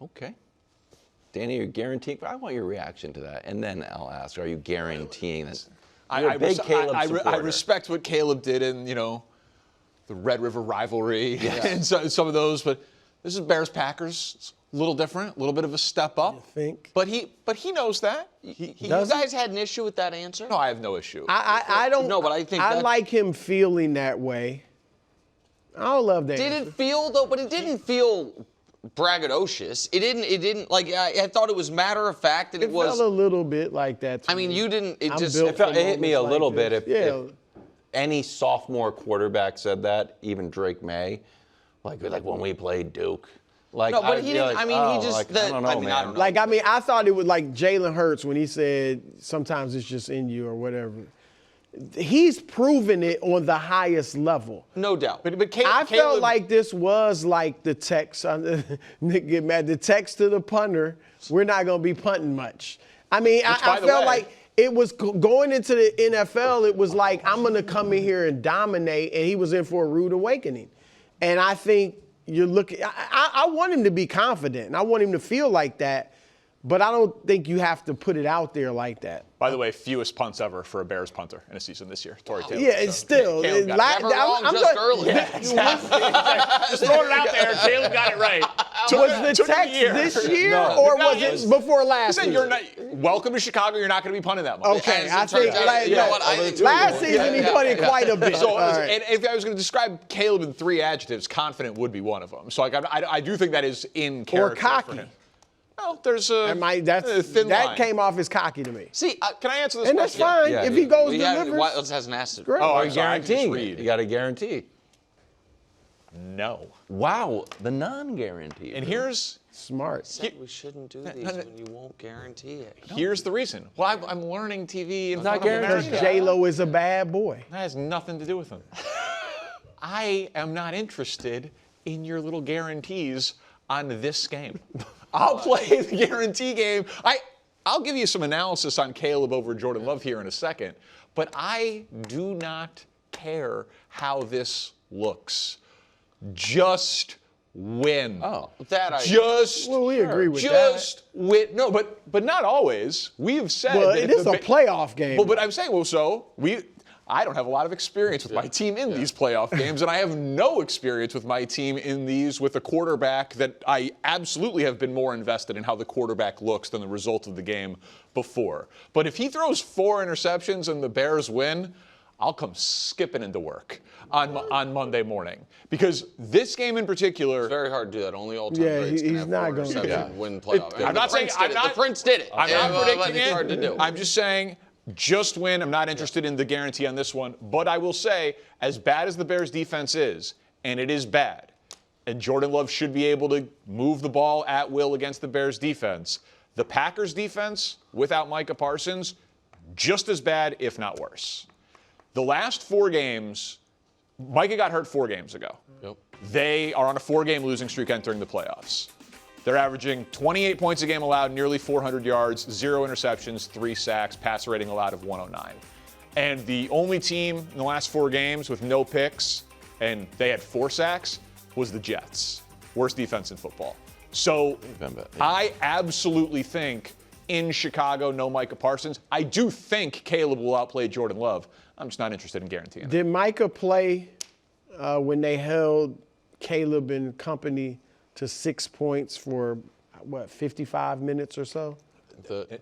Okay. Danny, you're guaranteeing. I want your reaction to that, and then I'll ask: are you guaranteeing that? You're a big Caleb supporter. I respect what Caleb did in the Red River rivalry and some of those, but this is Bears-Packers. It's a little different, a little bit of a step up. You think? But he knows that. You guys had an issue with that answer? No, I have no issue. I don't. No, but I think I like him feeling that way. I don't love that. Did answer. it feel though? But it didn't feel braggadocious. It didn't like. I thought it was matter of fact, and it was. Felt a little bit like that. To I mean, me. you didn't. It I'm just. built It hit me a like little this. bit if any sophomore quarterback said that, even Drake May, like when we played Duke. Like, No, but he didn't. I mean, he just. I don't know, man. I thought it was like Jalen Hurts when he said sometimes it's just in you or whatever. He's proven it on the highest level. No doubt. But Caleb, I felt like this was like the text. Nick get mad. The text to the punter. We're not going to be punting much. I mean, I felt like it was going into the NFL. It was like I'm going to come in here and dominate, and he was in for a rude awakening. And I think you're looking. I want him to be confident, and I want him to feel like that. But I don't think you have to put it out there like that. By the way, fewest punts ever for a Bears punter in a season this year. Torrey Taylor. Yeah, it's still. Never wrong, just early. Just throwing it out there. Taylor got it right. Was the text this year or was it before last season? You're not welcome to Chicago. You're not going to be punting that much. Okay, I think last season he punted quite a bit. So, and if I was going to describe Caleb in 3 adjectives, confident would be one of them. So I do think that is in character. Or cocky. For him. Well, there's a thin line. That came off as cocky to me. See, can I answer this and that's question? fine if he goes delivers. Why else hasn't asked it? Great. Oh, I'm sorry, guaranteeing. read. You got to guarantee. No. Wow, the non-guarantee. And here's smart. We shouldn't do these when you won't guarantee it. Here's the reason. Well, I'm learning TV. It's not guaranteed. Because J-Lo is a bad boy. That has nothing to do with him. I am not interested in your little guarantees on this game. I'll play the guarantee game. I'll give you some analysis on Caleb over Jordan Love here in a second, but I do not care how this looks. Just win. Oh, that I just. Well, we agree with just that. Win. No, but not always. We've said. Well, that it is a playoff game. Well, but I'm saying, I don't have a lot of experience with my team in these playoff games, and I have no experience with my team in these with a quarterback that I absolutely have been more invested in how the quarterback looks than the result of the game before. But if he throws 4 interceptions and the Bears win, I'll come skipping into work on Monday morning. Because this game in particular... It's very hard to do that. Only all-time greats he's can have not 4 going interceptions win playoff. I'm not saying... The Prince did it. I'm not predicting It's hard to do. I'm just saying... Just win. I'm not interested in the guarantee on this one. But I will say, as bad as the Bears' defense is, and it is bad, and Jordan Love should be able to move the ball at will against the Bears' defense, the Packers' defense, without Micah Parsons, just as bad, if not worse. The last 4 games, Micah got hurt 4 games ago. Yep. They are on a 4-game losing streak entering the playoffs. They're averaging 28 points a game allowed, nearly 400 yards, 0 interceptions, 3 sacks, passer rating allowed of 109. And the only team in the last 4 games with no picks, and they had 4 sacks, was the Jets. Worst defense in football. So I absolutely think in Chicago, no Micah Parsons. I do think Caleb will outplay Jordan Love. I'm just not interested in guaranteeing it. Did Micah play when they held Caleb and company to 6 points for, 55 minutes or so?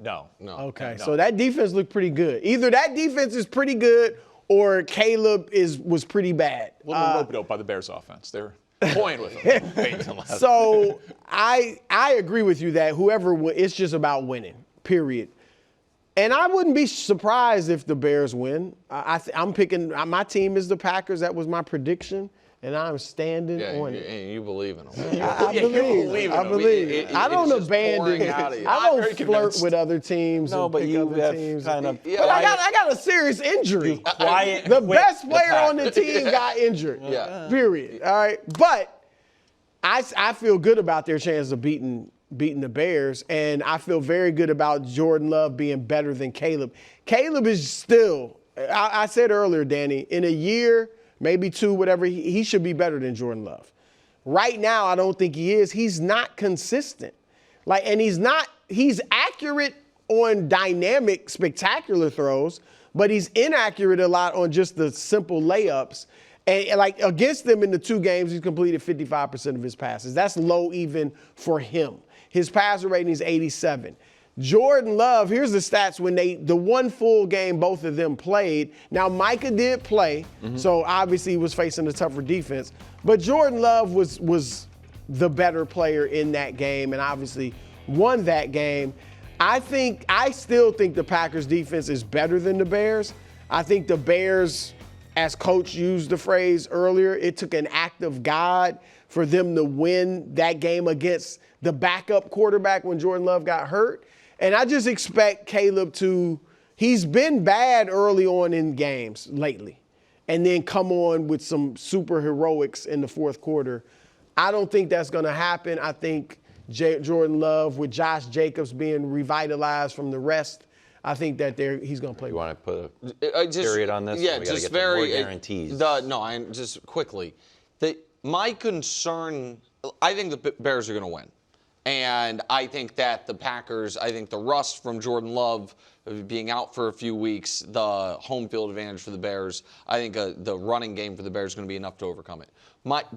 No. Okay, so that defense looked pretty good. Either that defense is pretty good or Caleb was pretty bad. A little rope-a-dope by the Bears offense. They're toying with him. So I agree with you that whoever it's just about winning, period. And I wouldn't be surprised if the Bears win. I'm picking, my team is the Packers. That was my prediction. And I'm standing on it. And you believe in them. I believe. I believe. I don't abandon. I don't flirt with other teams. No, but you have kind of. But I got a serious injury. The best player on the team got injured. Period. All right. But I feel good about their chance of beating the Bears, and I feel very good about Jordan Love being better than Caleb. Caleb is still. I said earlier, Danny, in a year. Maybe 2, whatever, he should be better than Jordan Love. Right now, I don't think he is. He's not consistent. And he's accurate on dynamic, spectacular throws, but he's inaccurate a lot on just the simple layups. And against them in the 2 games, he's completed 55% of his passes. That's low even for him. His passer rating is 87. Jordan Love, here's the stats when the one full game both of them played. Now, Micah did play, so obviously he was facing a tougher defense. But Jordan Love was the better player in that game and obviously won that game. I still think the Packers defense is better than the Bears. I think the Bears, as Coach used the phrase earlier, it took an act of God for them to win that game against the backup quarterback when Jordan Love got hurt. And I just expect Caleb he's been bad early on in games lately, and then come on with some super heroics in the fourth quarter. I don't think that's going to happen. I think Jordan Love, with Josh Jacobs being revitalized from the rest, I think that he's going to play. You want to put a period on this? Yeah, we just get very more guarantees. Just quickly. My concern, I think the Bears are going to win. And I think that the Packers, I think the rust from Jordan Love being out for a few weeks, the home field advantage for the Bears, I think the running game for the Bears is going to be enough to overcome it.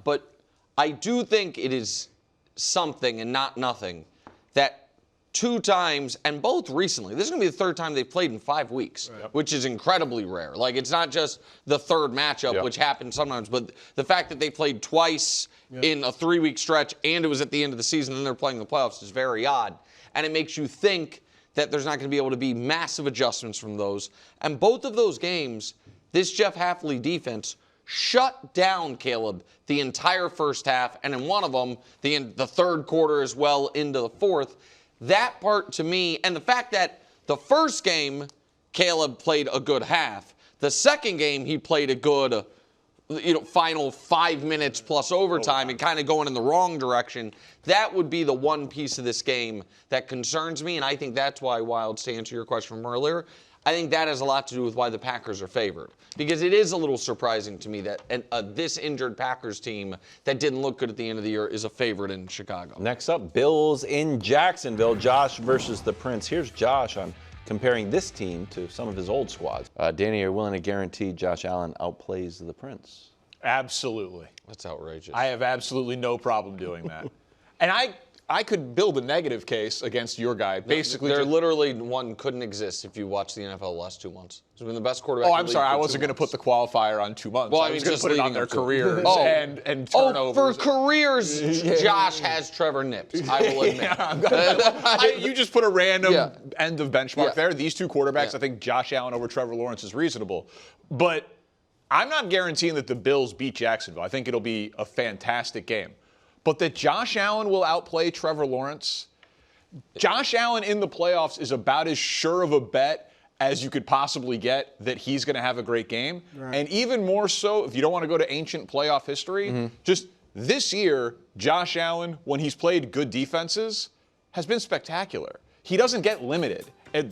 But I do think it is something and not nothing that 2 times, and both recently, this is going to be the 3rd time they've played in 5 weeks, which is incredibly rare. It's not just the 3rd matchup, which happens sometimes, but the fact that they played twice in a 3-week stretch and it was at the end of the season and they're playing the playoffs is very odd. And it makes you think that there's not going to be able to be massive adjustments from those. And both of those games, this Jeff Hafley defense shut down Caleb the entire first half, and in one of them, the 3rd quarter as well into the 4th. That part to me, and the fact that the first game, Caleb played a good half. The second game, he played a good, final 5 minutes plus overtime and kind of going in the wrong direction. That would be the one piece of this game that concerns me, and I think that's why, Wilds, to answer your question from earlier, I think that has a lot to do with why the Packers are favored. Because it is a little surprising to me that this injured Packers team that didn't look good at the end of the year is a favorite in Chicago. Next up, Bills in Jacksonville. Josh versus the Prince. Here's Josh on comparing this team to some of his old squads. Danny, are you willing to guarantee Josh Allen outplays the Prince? Absolutely. That's outrageous. I have absolutely no problem doing that. And I could build a negative case against your guy. Basically, there literally one couldn't exist if you watched the NFL the last 2 months. He's been the best quarterback. Oh, I'm sorry. I wasn't going to put the qualifier on 2 months. Well, I was going to put it on their careers and turnovers. For careers, Josh has Trevor Nips. I will admit. You just put a random end of benchmark there. These 2 quarterbacks, I think Josh Allen over Trevor Lawrence is reasonable. But I'm not guaranteeing that the Bills beat Jacksonville. I think it'll be a fantastic game. But that Josh Allen will outplay Trevor Lawrence, Josh Allen in the playoffs is about as sure of a bet as you could possibly get that he's going to have a great game. Right. And even more so, if you don't want to go to ancient playoff history, just this year, Josh Allen, when he's played good defenses, has been spectacular. He doesn't get limited.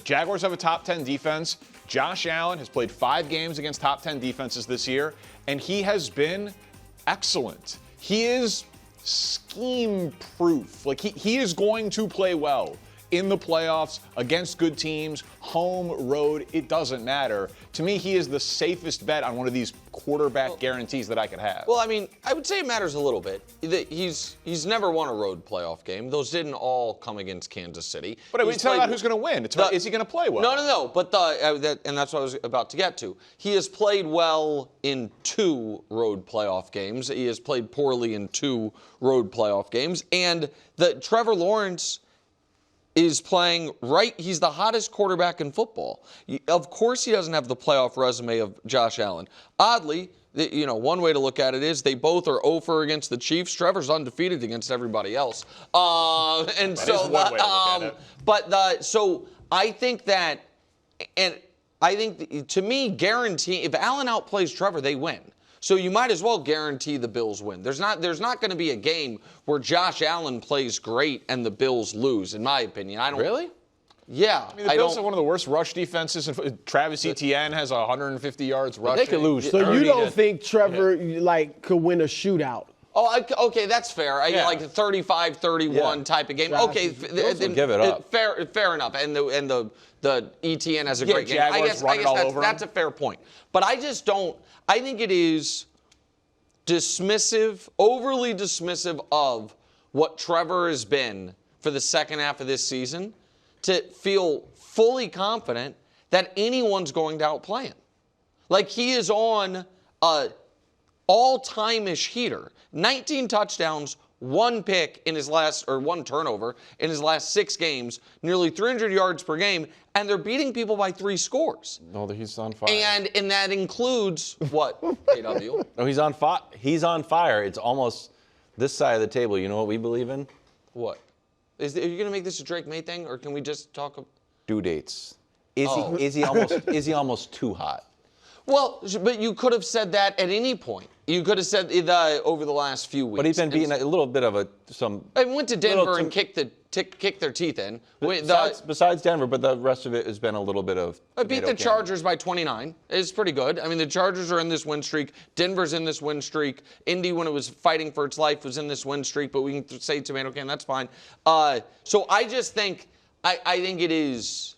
Jaguars have a top 10 defense. Josh Allen has played 5 games against top 10 defenses this year, and he has been excellent. He is scheme-proof. He is going to play well in the playoffs against good teams, home, road, it doesn't matter. To me, he is the safest bet on one of these quarterback guarantees that I could have. Well, I mean, I would say it matters a little bit. He's never won a road playoff game. Those didn't all come against Kansas City. But it's not about who's going to win. It's about, is he going to play well? No. But and that's what I was about to get to. He has played well in 2 road playoff games. He has played poorly in 2 road playoff games. And Trevor Lawrence is playing right. He's the hottest quarterback in football. Of course, he doesn't have the playoff resume of Josh Allen. Oddly, one way to look at it is they both are 0-for against the Chiefs. Trevor's undefeated against everybody else. So I think that, and I think to me, guarantee if Allen outplays Trevor, they win. So you might as well guarantee the Bills win. There's not going to be a game where Josh Allen plays great and the Bills lose, in my opinion. I don't really. Yeah, I mean, the Bills have one of the worst rush defenses. Travis Etienne has 150 yards rushing. They could lose. So you don't think Trevor could win a shootout? Oh, okay, that's fair. Like a 35-31 type of game. Okay, give it up. Fair enough. And the ETN has a great game. Jaguars I guess that's them. a fair point. But I just don't. I think it is dismissive, overly dismissive of what Trevor has been for the second half of this season to feel fully confident that anyone's going to outplay him. Like he is on a all-time-ish heater. 19 touchdowns, one pick in his last, or one turnover in his last 6 games, nearly 300 yards per game, and they're beating people by 3 scores. No, he's on fire. And that includes what, AW? No, he's on fire. He's on fire. It's almost this side of the table. You know what we believe in? What? Are you going to make this a Drake May thing, or can we just talk? Due dates. Is he almost too hot? Well, but you could have said that at any point. You could have said over the last few weeks. But he's been beating a little bit of some. I went to Denver and kicked their teeth in. Besides Denver, but the rest of it has been a little bit of. I beat the Chargers by 29. It's pretty good. I mean, the Chargers are in this win streak. Denver's in this win streak. Indy, when it was fighting for its life, was in this win streak. But we can say tomato can. That's fine. So I just think I think it is.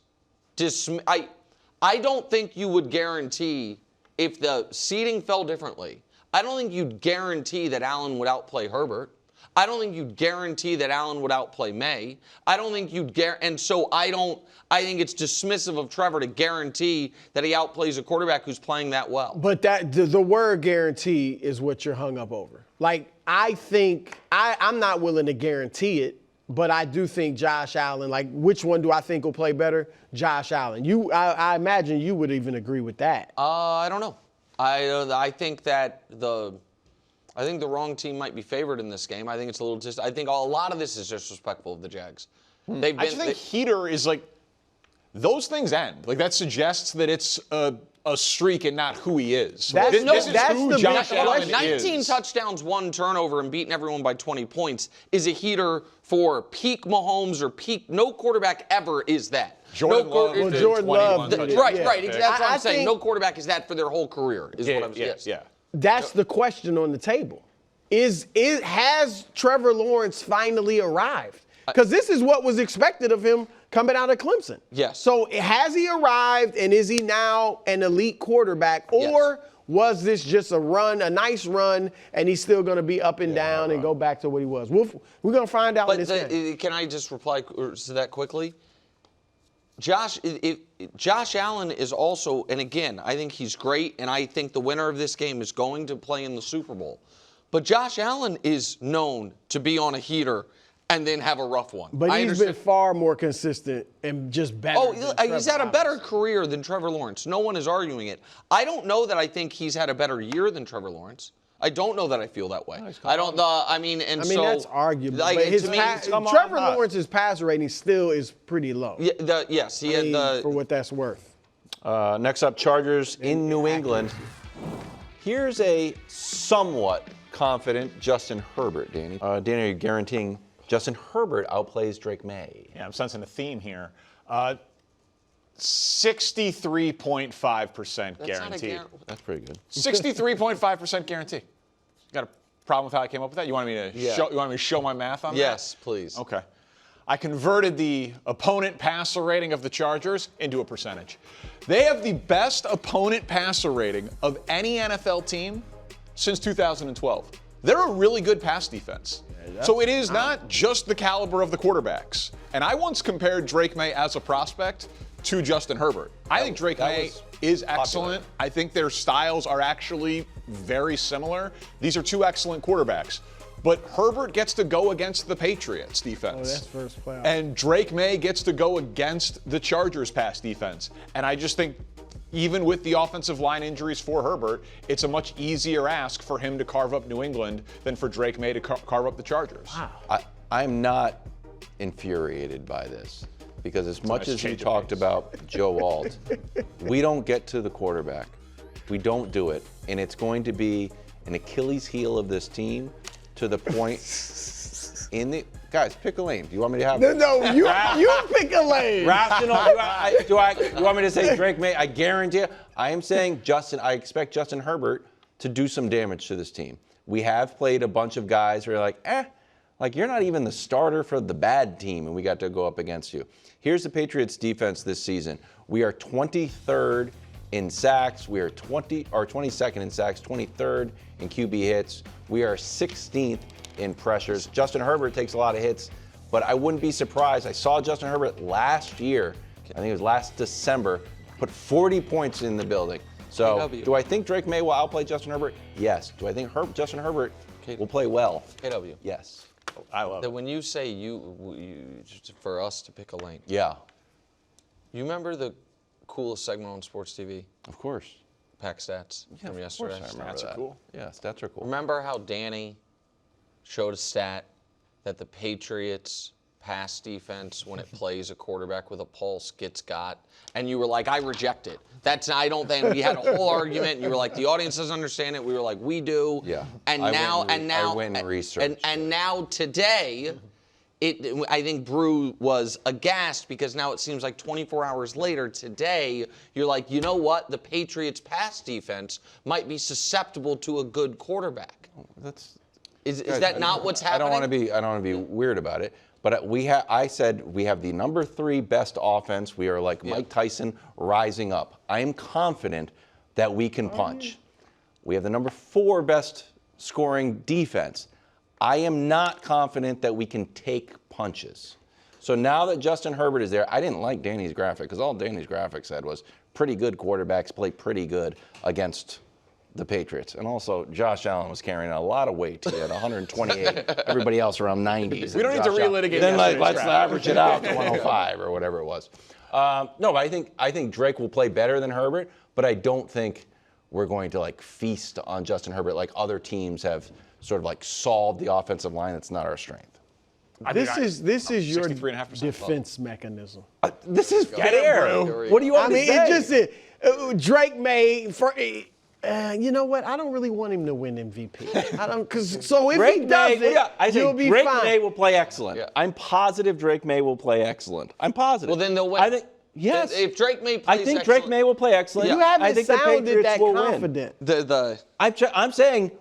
I don't think you would guarantee if the seeding fell differently. I don't think you'd guarantee that Allen would outplay Herbert. I don't think you'd guarantee that Allen would outplay May. I don't think you'd and so I think it's dismissive of Trevor to guarantee that he outplays a quarterback who's playing that well. But that the word guarantee is what you're hung up over. Like, I think I'm not willing to guarantee it, but I do think Josh Allen, like, which one do I think will play better? Josh Allen. I imagine you would even agree with that. I don't know. I think that the wrong team might be favored in this game. I think it's a little I think a lot of this is disrespectful of the Jags. I just think heater is like those things end. Like that suggests that it's a streak and not who he is. That's who the Josh big Allen question. 19 touchdowns, 1 turnover, and beating everyone by 20 points is a heater for peak Mahomes or peak. No quarterback ever is that. Jordan Love. Right. That's what I'm saying. No quarterback is that for their whole career. Is what I'm saying. Yeah. That's the question on the table. Has Trevor Lawrence finally arrived? Because this is what was expected of him coming out of Clemson. Yes. So has he arrived, and is he now an elite quarterback, or was this just a nice run, and he's still going to be up and down and go back to what he was? We're going to find out in this game. Can I just reply to that quickly? Josh Allen is also, and again, I think he's great, and I think the winner of this game is going to play in the Super Bowl. But Josh Allen is known to be on a heater and then have a rough one. But he's been far more consistent and just better. He's had a better career than Trevor Lawrence. No one is arguing it. I don't know that I think he's had a better year than Trevor Lawrence. I don't know that I feel that way. I mean, that's arguable. Like, Trevor Lawrence's passer rating still is pretty low. Yeah, for what that's worth. Next up, Chargers in New England. Here's a somewhat confident Justin Herbert, Danny. Danny, are you guaranteeing Justin Herbert outplays Drake May? Yeah, I'm sensing a theme here. 63.5% guaranteed. That's pretty good. 63.5% guarantee. Got a problem with how I came up with that? You want me to show my math on that? Yes, please. Okay. I converted the opponent passer rating of the Chargers into a percentage. They have the best opponent passer rating of any NFL team since 2012. They're a really good pass defense. So it is not just the caliber of the quarterbacks. And I once compared Drake May as a prospect to Justin Herbert. I think Drake May is excellent. I think their styles are actually very similar. These are 2 excellent quarterbacks. But Herbert gets to go against the Patriots defense. That's first playoff. And Drake May gets to go against the Chargers pass defense. And I just think even with the offensive line injuries for Herbert, it's a much easier ask for him to carve up New England than for Drake May to carve up the Chargers. Wow. I'm not infuriated by this. Because as much as you talked about Joe Alt, we don't get to the quarterback. We don't do it. And it's going to be an Achilles heel of this team to the point guys, pick a lane. Do you want me to have No, you pick a lane. Rational. You want me to say Drake May? I guarantee you. I am saying I expect Justin Herbert to do some damage to this team. We have played a bunch of guys who are like you're not even the starter for the bad team, and we got to go up against you. Here's the Patriots defense this season. We are 23rd in sacks. We are 22nd in sacks, 23rd in QB hits. We are 16th in pressures. Justin Herbert takes a lot of hits, but I wouldn't be surprised. I saw Justin Herbert last year, I think it was last December, put 40 points in the building. So do I think Drake May will outplay Justin Herbert? Yes. Do I think Justin Herbert will play well? KW. Yes. I love it. When you say for us to pick a lane. Yeah. You remember the coolest segment on sports TV? Of course. Pack stats from Of yesterday. course I remember Stats are that. cool. Yeah, stats are cool. Remember how Danny showed a stat that the Patriots pass defense, when it plays a quarterback with a pulse, gets got, and you were like, I reject it. I don't think. We had a whole argument, and you were like, the audience doesn't understand it. We were like, we do. Yeah. And I went and researched. And now today, I think Brew was aghast because now it seems like 24 hours later today, you're like, you know what? The Patriots pass defense might be susceptible to a good quarterback. Is that not what's happening? I don't want to be weird about it, but I said we have the number 3 best offense. We are like Mike Tyson rising up. I am confident that we can punch. We have the number 4 best scoring defense. I am not confident that we can take punches. So now that Justin Herbert is there, I didn't like Danny's graphic because all Danny's graphic said was pretty good quarterbacks play pretty good against the Patriots. And also, Josh Allen was carrying a lot of weight. He had 128. Everybody else around 90s. We don't need to relitigate Then yesterday's let's graphic. average it out to 105 or whatever it was. No, but I think Drake will play better than Herbert, but I don't think we're going to like feast on Justin Herbert like other teams have sort of like solved the offensive line. That's not our strength. This is your 63.5% defense mechanism. This is fair. What do you want me to say? Drake May for. You know what? I don't really want him to win MVP. I don't, because so if he does it, you'll be Drake fine. May will play excellent. Yeah. I'm positive Drake May will play excellent. I'm positive. Well, then they'll win. I think yes. If Drake May I plays think excellent, Drake May will play excellent. You haven't I think the sounded Patriots that will confident. Win. I'm saying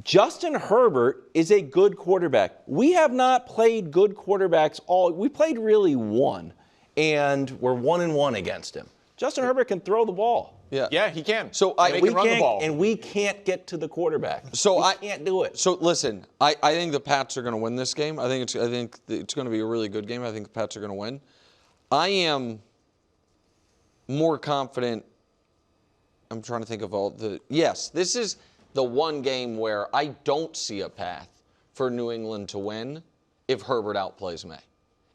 Justin Herbert is a good quarterback. We have not played good quarterbacks we played really one, and we're 1-1 against him. Justin Herbert can throw the ball. Yeah, he can. So he can run the ball. And we can't get to the quarterback. So we can't do it. So listen, I think the Pats are going to win this game. I think it's going to be a really good game. I think the Pats are going to win. I am more confident. I'm trying to think of all the. Yes, this is the one game where I don't see a path for New England to win if Herbert outplays May.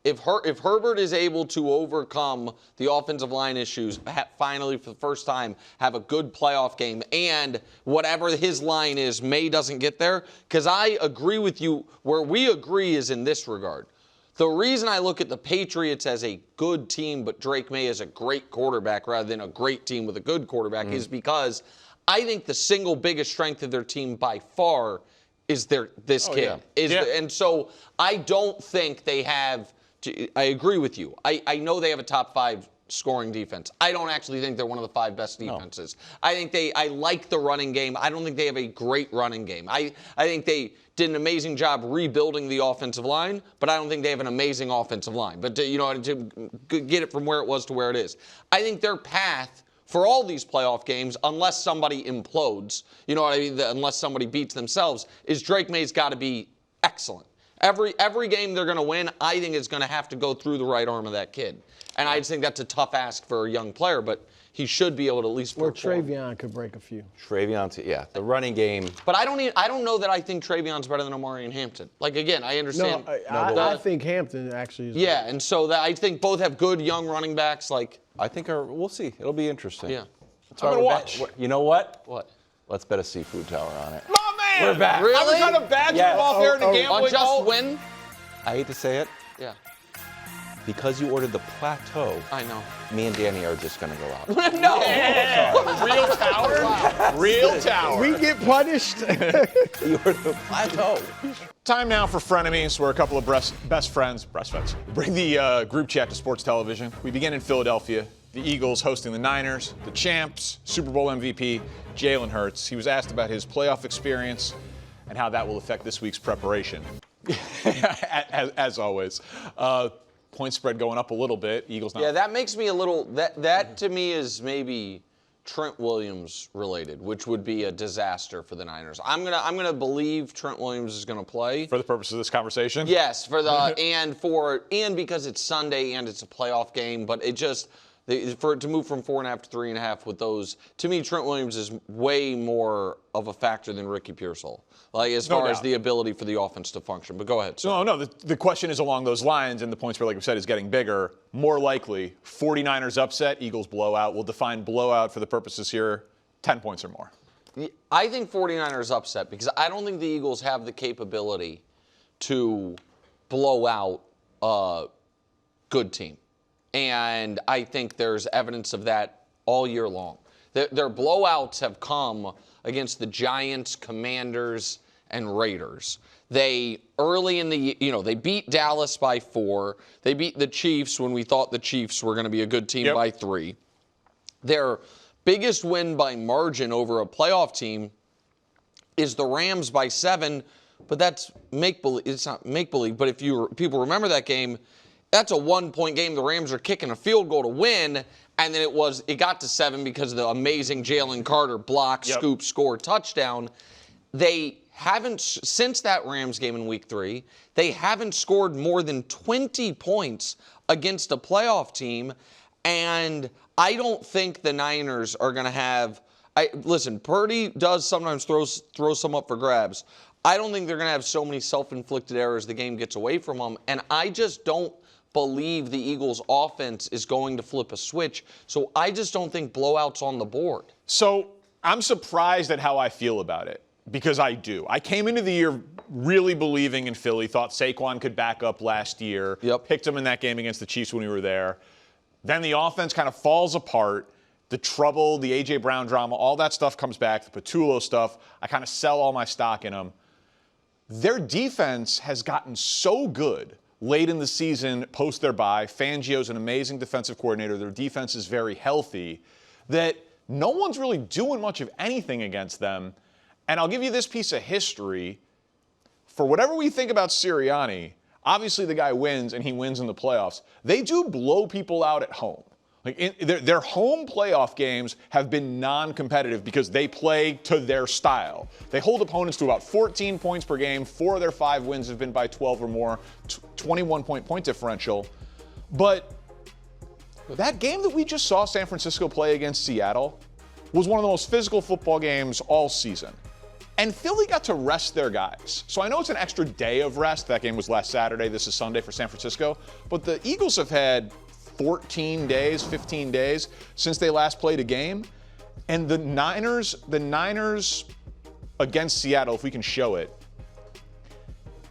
If Herbert is able to overcome the offensive line issues, finally for the first time have a good playoff game, and whatever his line is, May doesn't get there, because I agree with you, where we agree is in this regard. The reason I look at the Patriots as a good team, but Drake May as a great quarterback rather than a great team with a good quarterback is because I think the single biggest strength of their team by far is this kid. Yeah. And so I don't think they have. I agree with you. I know they have a top 5 scoring defense. I don't actually think they're one of the 5 best defenses. No. I like the running game. I don't think they have a great running game. I think they did an amazing job rebuilding the offensive line, but I don't think they have an amazing offensive line. But to get it from where it was to where it is, I think their path for all these playoff games, unless somebody implodes, you know what I mean, unless somebody beats themselves, is Drake May's got to be excellent. Every game they're going to win, I think, is going to have to go through the right arm of that kid. And I just think that's a tough ask for a young player, but he should be able to at least perform. Or Travion could break a few. The running game. But I don't know that I think Travion's better than Omari and Hampton. Like, again, I understand. I think Hampton actually is. Yeah, and so I think both have good young running backs. Like, I think we'll see. It'll be interesting. Yeah. I'm going to watch. You know what? What? Let's bet a seafood tower on it. My man! We're back. Really? I was trying to badger him off there in the gambling. On just win? I hate to say it. Yeah. Because you ordered the plateau, I know. me and Danny are just going to go out. No. Yeah. Real tower? Wow. Real tower. We get punished. You ordered the plateau. Time now for Frenemies, where a couple of best friends bring the group chat to sports television. We begin in Philadelphia. the Eagles hosting the Niners, the champs, Super Bowl MVP, Jalen Hurts. He was asked about his playoff experience and how that will affect this week's preparation. as always. Point spread going up a little bit. Eagles not. Yeah, that makes me a little, that to me is maybe Trent Williams related, which would be a disaster for the Niners. I'm gonna believe Trent Williams is gonna play. For the purpose of this conversation? Yes, and because it's Sunday and it's a playoff game, but it just, for it to move from 4.5 to 3.5 with those, to me, Trent Williams is way more of a factor than Ricky Pearsall, like as far as the ability for the offense to function. But go ahead. So. No, the question is along those lines, and the points, like we said, is getting bigger. More likely, 49ers upset, Eagles blowout. We'll define blowout for the purposes here, 10 points or more. I think 49ers upset because I don't think the Eagles have the capability to blow out a good team. And I think there's evidence of that all year long. Their blowouts have come against the Giants, Commanders, and Raiders. They, early in the, they beat Dallas by 4. They beat the Chiefs when we thought the Chiefs were going to be a good team by 3. Their biggest win by margin over a playoff team is the Rams by 7, but that's make-believe. It's not make-believe, but if people remember that game, that's a 1-point game. The Rams are kicking a field goal to win, and then it got to 7 because of the amazing Jalen Carter block, scoop, score, touchdown. They haven't, since that Rams game in Week 3, they haven't scored more than 20 points against a playoff team, and I don't think the Niners are going to have. Listen, Purdy does sometimes throw some up for grabs. I don't think they're going to have so many self-inflicted errors the game gets away from them, and I just don't believe the Eagles' offense is going to flip a switch. So I just don't think blowout's on the board. So I'm surprised at how I feel about it, because I do. I came into the year really believing in Philly, thought Saquon could back up last year, picked him in that game against the Chiefs when we were there. Then the offense kind of falls apart. The trouble, the A.J. Brown drama, all that stuff comes back, the Patullo stuff. I kind of sell all my stock in them. Their defense has gotten so good late in the season, post their bye. Fangio's an amazing defensive coordinator. Their defense is very healthy, that no one's really doing much of anything against them. And I'll give you this piece of history. For whatever we think about Sirianni, obviously the guy wins, and he wins in the playoffs. They do blow people out at home. Like their home playoff games have been non-competitive because they play to their style. They hold opponents to about 14 points per game. 4 of their 5 wins have been by 12 or more, 21-point differential. But that game that we just saw San Francisco play against Seattle was one of the most physical football games all season. And Philly got to rest their guys. So I know it's an extra day of rest. That game was last Saturday. This is Sunday for San Francisco. But the Eagles have had 14 days, 15 days since they last played a game. And the Niners against Seattle, if we can show it,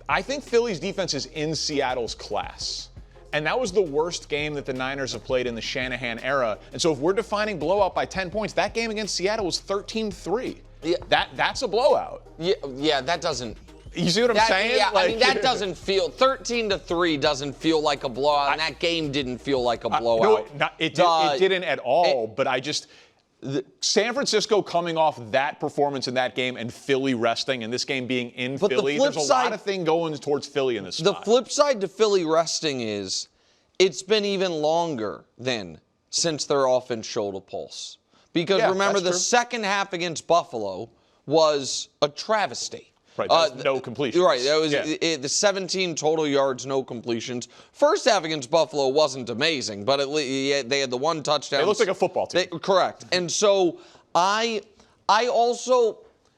I think Philly's defense is in Seattle's class. And that was the worst game that the Niners have played in the Shanahan era. And so if we're defining blowout by 10 points, that game against Seattle was 13-3. Yeah. That's a blowout. Yeah, that doesn't. You see what I'm saying? Yeah, I mean, that doesn't feel, 13-3 doesn't feel like a blowout, and that game didn't feel like a blowout. No, it didn't at all, but San Francisco coming off that performance in that game and Philly resting and this game being in Philly, there's a lot of thing going towards Philly in this spot. The flip side to Philly resting is it's been even longer since their offense showed a pulse. Because remember, the second half against Buffalo was a travesty. Right, no completions. Right, that was the 17 total yards, no completions. First half against Buffalo wasn't amazing, but they had the one touchdown. It looks like a football team. Correct. And so I also,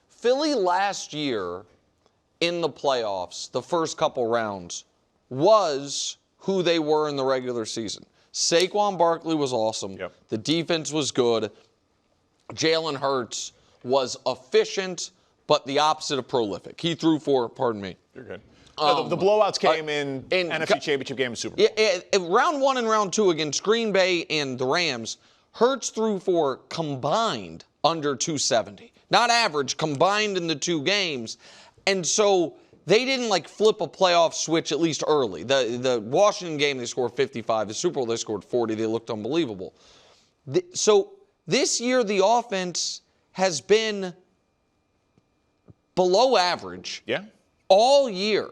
Philly last year in the playoffs, the first couple rounds, was who they were in the regular season. Saquon Barkley was awesome. Yep. The defense was good. Jalen Hurts was efficient, but the opposite of prolific. He threw for, pardon me. You're good. The blowouts came in NFC Championship game and Super Bowl. Round 1 and round 2 against Green Bay and the Rams, Hurts threw for combined under 270. Not average, combined in the 2 games. And so they didn't flip a playoff switch, at least early. The Washington game, they scored 55. The Super Bowl, they scored 40. They looked unbelievable. So this year, the offense has been below average all year.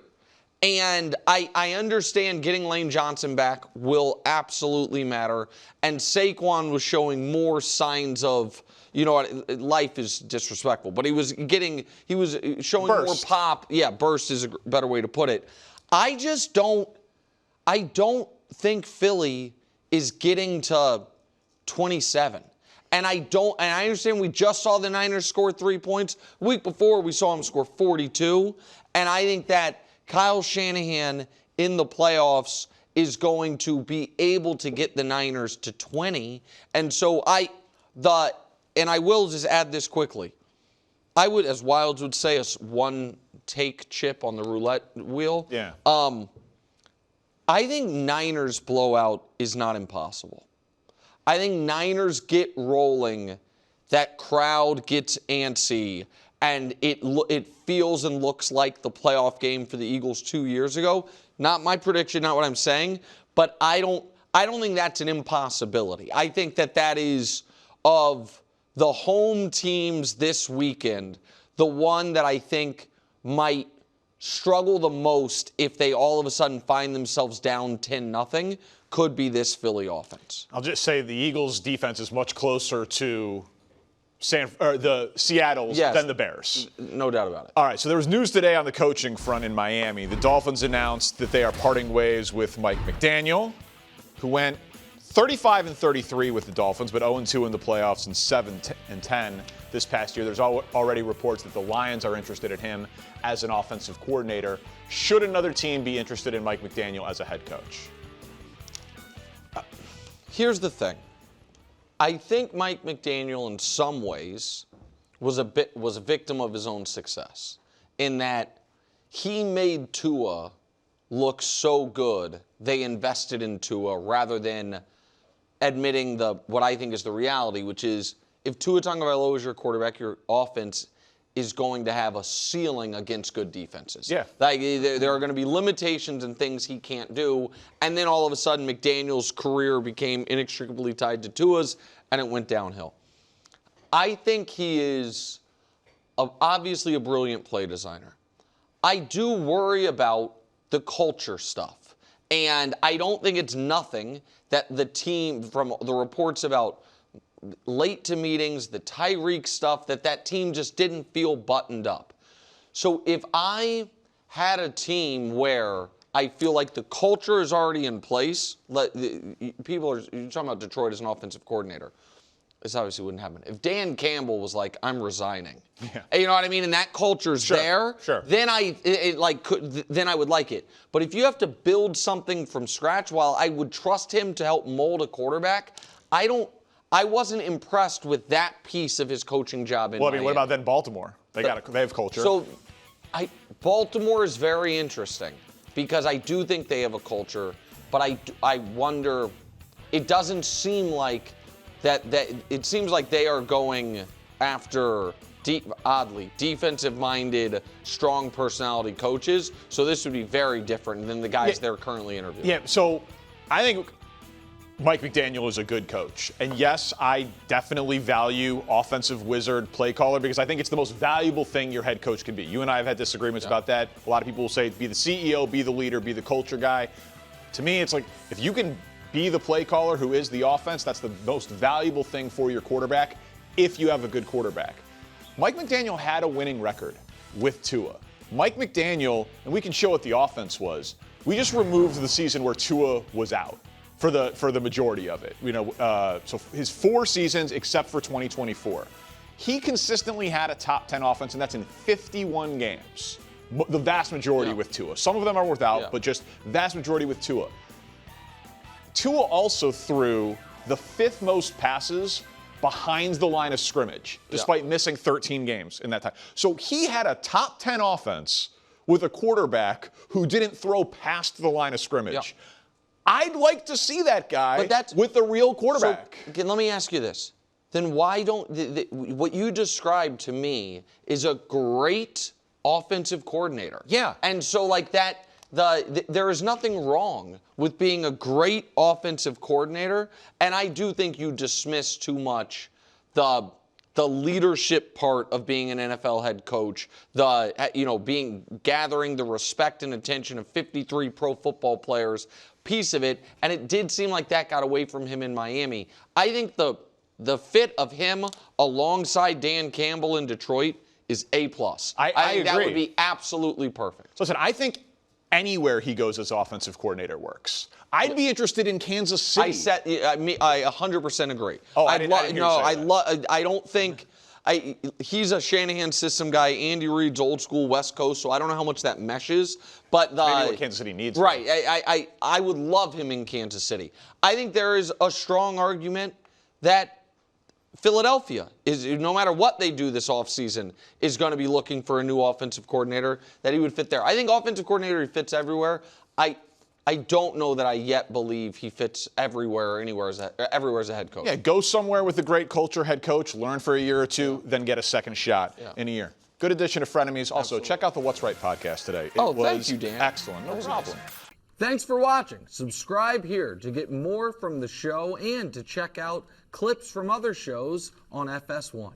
And I understand getting Lane Johnson back will absolutely matter. And Saquon was showing more signs of, life is disrespectful, but he was showing burst. more pop. Yeah, burst is a better way to put it. I don't think Philly is getting to 27. And I understand we just saw the Niners score 3 points. The week before, we saw them score 42. And I think that Kyle Shanahan in the playoffs is going to be able to get the Niners to 20. And so I will just add this quickly. I would, as Wilds would say, a one take chip on the roulette wheel. Yeah. I think Niners blowout is not impossible. I think Niners get rolling, that crowd gets antsy, and it feels and looks like the playoff game for the Eagles 2 years ago. Not my prediction, not what I'm saying, but I don't think that's an impossibility. I think that is, of the home teams this weekend, the one that I think might struggle the most if they all of a sudden find themselves down 10-0 could be this Philly offense. I'll just say the Eagles' defense is much closer to the Seattle's than the Bears. No doubt about it. All right, so there was news today on the coaching front in Miami. The Dolphins announced that they are parting ways with Mike McDaniel, who went 35-33 with the Dolphins, but 0-2 in the playoffs and 7-10 this past year. There's already reports that the Lions are interested in him as an offensive coordinator. Should another team be interested in Mike McDaniel as a head coach? Here's the thing. I think Mike McDaniel, in some ways, was a victim of his own success, in that he made Tua look so good. They invested in Tua rather than admitting what I think is the reality, which is if Tua Tagovailoa is your quarterback, your offense is going to have a ceiling against good defenses. Yeah. Like, there are going to be limitations and things he can't do. And then all of a sudden, McDaniel's career became inextricably tied to Tua's, and it went downhill. I think he is obviously a brilliant play designer. I do worry about the culture stuff. And I don't think it's nothing that the team, from the reports about late to meetings, the Tyreek stuff, that team just didn't feel buttoned up. So if I had a team where I feel like the culture is already in place, you're talking about Detroit as an offensive coordinator. This obviously wouldn't happen. If Dan Campbell was like, I'm resigning, you know what I mean, and that culture's there, then I would like it. But if you have to build something from scratch, while I would trust him to help mold a quarterback, I wasn't impressed with that piece of his coaching job in Miami. What about then Baltimore? They have culture. So Baltimore is very interesting because I do think they have a culture, but I wonder, it doesn't seem like that it seems like they are going after defensive-minded, strong personality coaches. So this would be very different than the guys they're currently interviewing. Yeah, so I think Mike McDaniel is a good coach. And yes, I definitely value offensive wizard play caller because I think it's the most valuable thing your head coach can be. You and I have had disagreements about that. A lot of people will say be the CEO, be the leader, be the culture guy. To me, it's like if you can be the play caller who is the offense, that's the most valuable thing for your quarterback if you have a good quarterback. Mike McDaniel had a winning record with Tua. Mike McDaniel, and we can show what the offense was, we just removed the season where Tua was out for the majority of it. So his 4 seasons except for 2024. He consistently had a top 10 offense, and that's in 51 games. The vast majority with Tua. Some of them are without, but just vast majority with Tua. Tua also threw the 5th most passes behind the line of scrimmage, despite missing 13 games in that time. So he had a top 10 offense with a quarterback who didn't throw past the line of scrimmage. Yeah. I'd like to see that guy with a real quarterback. So, let me ask you this. Then why don't what you described to me is a great offensive coordinator. Yeah. And so like there is nothing wrong with being a great offensive coordinator, and I do think you dismiss too much the leadership part of being an NFL head coach, gathering the respect and attention of 53 pro football players, piece of it, and it did seem like that got away from him in Miami. I think the fit of him alongside Dan Campbell in Detroit is A+. I think that would be absolutely perfect. Listen, I think anywhere he goes as offensive coordinator works. I'd be interested in Kansas City. I 100% agree. Oh, I don't think he's a Shanahan system guy. Andy Reid's old school West Coast, so I don't know how much that meshes. But maybe what Kansas City needs. Right. I would love him in Kansas City. I think there is a strong argument that Philadelphia is, no matter what they do this offseason, is going to be looking for a new offensive coordinator, that he would fit there. I think offensive coordinator, he fits everywhere. I don't know that I yet believe he fits everywhere or everywhere as a head coach. Yeah, go somewhere with a great culture head coach, learn for a year or two, then get a second shot in a year. Good addition to Frenemies. Also, check out the What's Right podcast today. Thank you, Dan. Excellent. No problem. Thanks for watching. Subscribe here to get more from the show and to check out clips from other shows on FS1.